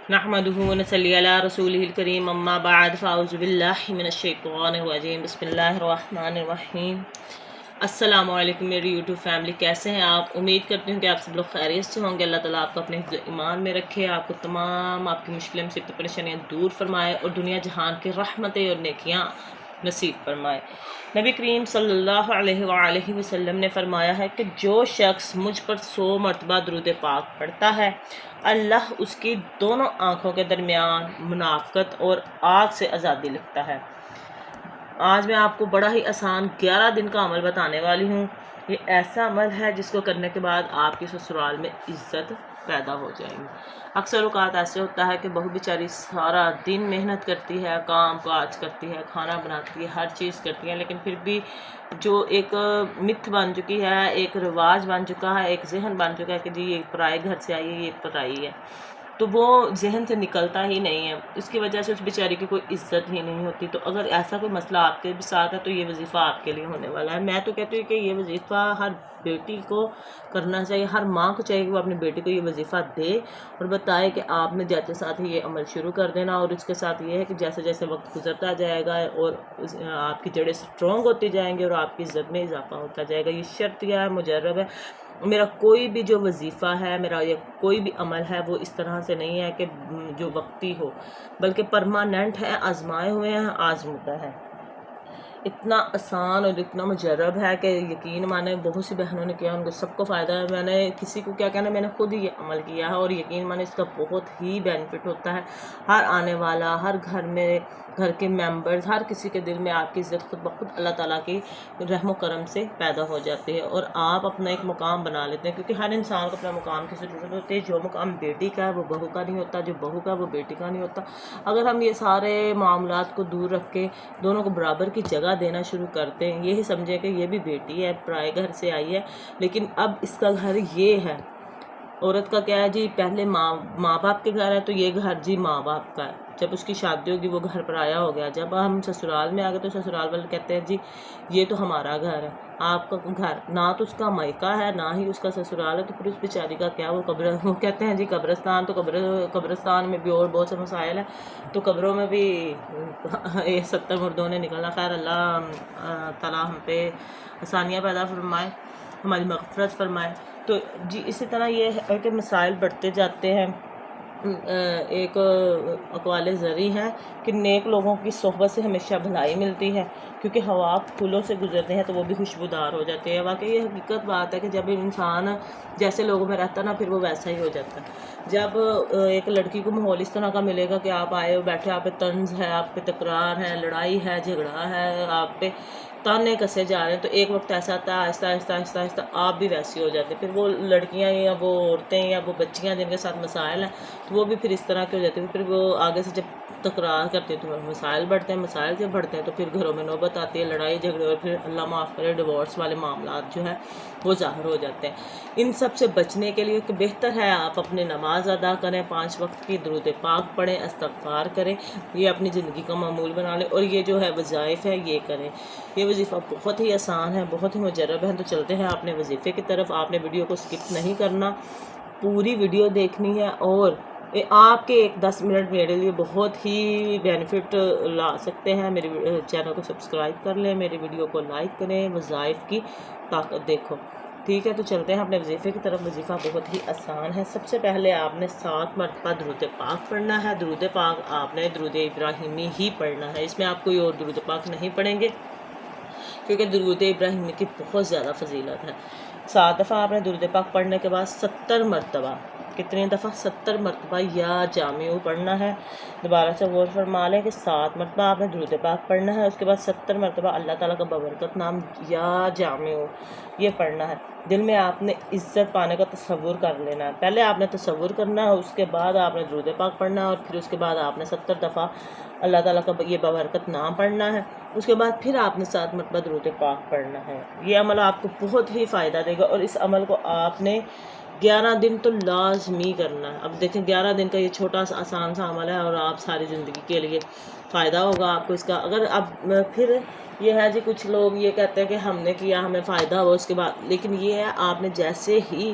نحمده ونصلي علی رسوله الکریم اما بعد فاعوذ باللہ من الشیطان الرجیم بسم اللہ الرحمن الرحیم۔ السلام علیکم میری یوٹیوب فیملی، کیسے ہیں آپ؟ امید کرتی ہوں کہ آپ سب لوگ خیریت سے ہوں گے۔ اللہ تعالیٰ آپ کو اپنے حفظ ایمان میں رکھے، آپ کو تمام آپ کی مشکلیں مصیبتیں پریشانیاں دور فرمائے اور دنیا جہان کی رحمتیں اور نیکیاں نصیب فرمائے۔ نبی کریم صلی اللہ علیہ وآلہ وسلم نے فرمایا ہے کہ جو شخص مجھ پر 100 مرتبہ درود پاک پڑھتا ہے، اللہ اس کی دونوں آنکھوں کے درمیان منافقت اور آگ سے آزادی لکھتا ہے۔ آج میں آپ کو بڑا ہی آسان 11 دن کا عمل بتانے والی ہوں۔ یہ ایسا عمل ہے جس کو کرنے کے بعد آپ کی سسرال میں عزت پیدا ہو جائے گی۔ اکثر اوقات ایسے ہوتا ہے کہ بہو بیچاری سارا دن محنت کرتی ہے، کام کاج کرتی ہے، کھانا بناتی ہے، ہر چیز کرتی ہے، لیکن پھر بھی جو ایک متھ بن چکی ہے، ایک رواج بن چکا ہے، ایک ذہن بن چکا ہے کہ جی یہ پرائے گھر سے آئی ہے، یہ پرائی ہے، تو وہ ذہن سے نکلتا ہی نہیں ہے۔ اس کی وجہ سے اس بیچاری کی کوئی عزت ہی نہیں ہوتی۔ تو اگر ایسا کوئی مسئلہ آپ کے بھی ساتھ ہے تو یہ وظیفہ آپ کے لیے ہونے والا ہے۔ میں تو کہتی ہوں کہ یہ وظیفہ ہر بیٹی کو کرنا چاہیے، ہر ماں کو چاہیے کہ وہ اپنی بیٹی کو یہ وظیفہ دے اور بتائے کہ آپ نے جاتے ساتھ ہی یہ عمل شروع کر دینا، اور اس کے ساتھ یہ ہے کہ جیسے جیسے وقت گزرتا جائے گا اور آپ کی جڑیں اسٹرانگ ہوتی جائیں گی اور آپ کی عزت میں اضافہ ہوتا جائے گا۔ یہ شرطیہ ہے، مجرب ہے۔ میرا کوئی بھی جو وظیفہ ہے، میرا یہ کوئی بھی عمل ہے، وہ اس طرح سے نہیں ہے کہ جو وقتی ہو، بلکہ پرماننٹ ہے، آزمائے ہوئے ہیں، آزمودہ ہے۔ اتنا آسان اور اتنا مجرب ہے کہ یقین مانے بہت سی بہنوں نے کیا، ان کو سب کو فائدہ ہے۔ میں نے کسی کو کیا کہنا، میں نے خود ہی یہ عمل کیا ہے اور یقین مانے اس کا بہت ہی بینیفٹ ہوتا ہے۔ ہر آنے والا، ہر گھر میں، گھر کے ممبرز، ہر کسی کے دل میں آپ کی عزت خود بخود اللہ تعالیٰ کی رحم و کرم سے پیدا ہو جاتی ہے اور آپ اپنا ایک مقام بنا لیتے ہیں، کیونکہ ہر انسان کو اپنا مقام کی ضرورت ہوتی ہے۔ جو مقام بیٹی کا ہے وہ بہو کا نہیں ہوتا، جو بہو کا ہے وہ بیٹی کا نہیں ہوتا۔ اگر ہم یہ سارے معاملات کو دور رکھ کے دونوں کو برابر کی جگہ دینا شروع کرتے ہیں، یہی سمجھیں کہ یہ بھی بیٹی ہے، پرائے گھر سے آئی ہے، لیکن اب اس کا گھر یہ ہے۔ عورت کا کیا ہے جی، پہلے ماں باپ کے گھر ہے تو یہ گھر جی ماں باپ کا ہے۔ جب اس کی شادی ہوگی وہ گھر پرایا ہو گیا۔ جب ہم سسرال میں آ گئے تو سسرال والے کہتے ہیں جی یہ تو ہمارا گھر ہے، آپ کا گھر نہ تو اس کا مائکہ ہے نہ ہی اس کا سسرال ہے، تو پھر اس بیچاری کا کیا، وہ کہتے ہیں جی قبرستان، تو قبرستان میں بھی اور بہت سے مسائل ہیں، تو قبروں میں بھی 70 مردوں نے نکلنا۔ خیر اللہ تعالیٰ ہم پہ آسانیاں پیدا فرمائے، ہماری مغفرت فرمائے۔ تو جی اسی طرح یہ ہے کہ مسائل بڑھتے جاتے ہیں۔ ایک اقوال زرعی ہے کہ نیک لوگوں کی صحبت سے ہمیشہ بھلائی ملتی ہے، کیونکہ ہوا پھولوں سے گزرتے ہیں تو وہ بھی خوشبودار ہو جاتے ہیں۔ واقعی یہ حقیقت بات ہے کہ جب انسان جیسے لوگوں میں رہتا ہے نا، پھر وہ ویسا ہی ہو جاتا ہے۔ جب ایک لڑکی کو ماحول اس طرح کا ملے گا کہ آپ آئے ہو بیٹھے، آپ پہ طنز ہے، آپ پہ تکرار ہے، لڑائی ہے، جھگڑا ہے، آپ پہ تانے کسے جا رہے ہیں، تو ایک وقت ایسا آتا ہے آہستہ آہستہ آہستہ آہستہ آپ بھی ویسی ہو جاتے ہیں۔ پھر وہ لڑکیاں یا وہ عورتیں یا وہ بچیاں جن کے ساتھ مسائل ہیں تو وہ بھی پھر اس طرح کی ہو جاتی ہیں۔ پھر وہ آگے سے جب تکرار کرتے ہیں تو مسائل بڑھتے ہیں، مسائل سے بڑھتے ہیں تو پھر گھروں میں نوبت آتی ہے، لڑائی جھگڑے، اور پھر اللہ معاف کرے ڈیورس والے معاملات جو ہے وہ ظاہر ہو جاتے ہیں۔ ان سب سے بچنے کے لیے کہ بہتر ہے آپ اپنے نماز ادا کریں، 5 وقت کی درود پاک پڑھیں، استغفار کریں، یہ اپنی زندگی کا معمول بنا لیں، اور یہ جو ہے وظائف ہے یہ کریں۔ یہ وظیفہ بہت ہی آسان ہے، بہت ہی مجرب ہے۔ تو چلتے ہیں اپنے وظیفے کی طرف۔ آپ نے ویڈیو کو سکپ نہیں کرنا، پوری ویڈیو دیکھنی ہے، اور آپ کے 10 منٹ میرے لیے بہت ہی بینیفٹ لا سکتے ہیں۔ میرے چینل کو سبسکرائب کر لیں، میری ویڈیو کو لائک کریں، وظائف کی طاقت دیکھو، ٹھیک ہے؟ تو چلتے ہیں اپنے وظیفے کی طرف۔ وظیفہ بہت ہی آسان ہے۔ سب سے پہلے آپ نے 7 مرتبہ درود پاک پڑھنا ہے۔ درود پاک آپ نے درود ابراہیمی ہی پڑھنا ہے، اس میں آپ کوئی اور درود پاک نہیں پڑھیں گے، کیونکہ درود ابراہیمی کی بہت زیادہ فضیلت ہے۔ 7 دفعہ آپ نے درود پاک پڑھنے کے بعد 70 مرتبہ، کتنی دفعہ؟ 70 مرتبہ یا جامع پڑھنا ہے۔ دوبارہ سے غور فرما لیں کہ 7 مرتبہ آپ نے درود پاک پڑھنا ہے، اس کے بعد 70 مرتبہ اللہ تعالیٰ کا بابرکت نام یا جامع یہ پڑھنا ہے۔ دل میں آپ نے عزت پانے کا تصور کر لینا ہے۔ پہلے آپ نے تصور کرنا ہے، اس کے بعد آپ نے درود پاک پڑھنا ہے، اور پھر اس کے بعد آپ نے 70 دفعہ اللہ تعالیٰ کا یہ بابرکت نام پڑھنا ہے۔ اس کے بعد پھر آپ نے 7 مرتبہ درود پاک پڑھنا ہے۔ یہ عمل آپ کو بہت ہی فائدہ دے گا، اور اس عمل کو آپ نے 11 دن تو لازمی کرنا ہے۔ اب دیکھیں 11 دن کا یہ چھوٹا سا آسان سا عمل ہے، اور آپ ساری زندگی کے لیے فائدہ ہوگا آپ کو اس کا۔ اگر اب پھر یہ ہے جی، کچھ لوگ یہ کہتے ہیں کہ ہم نے کیا ہمیں فائدہ ہوا اس کے بعد، لیکن یہ ہے آپ نے جیسے ہی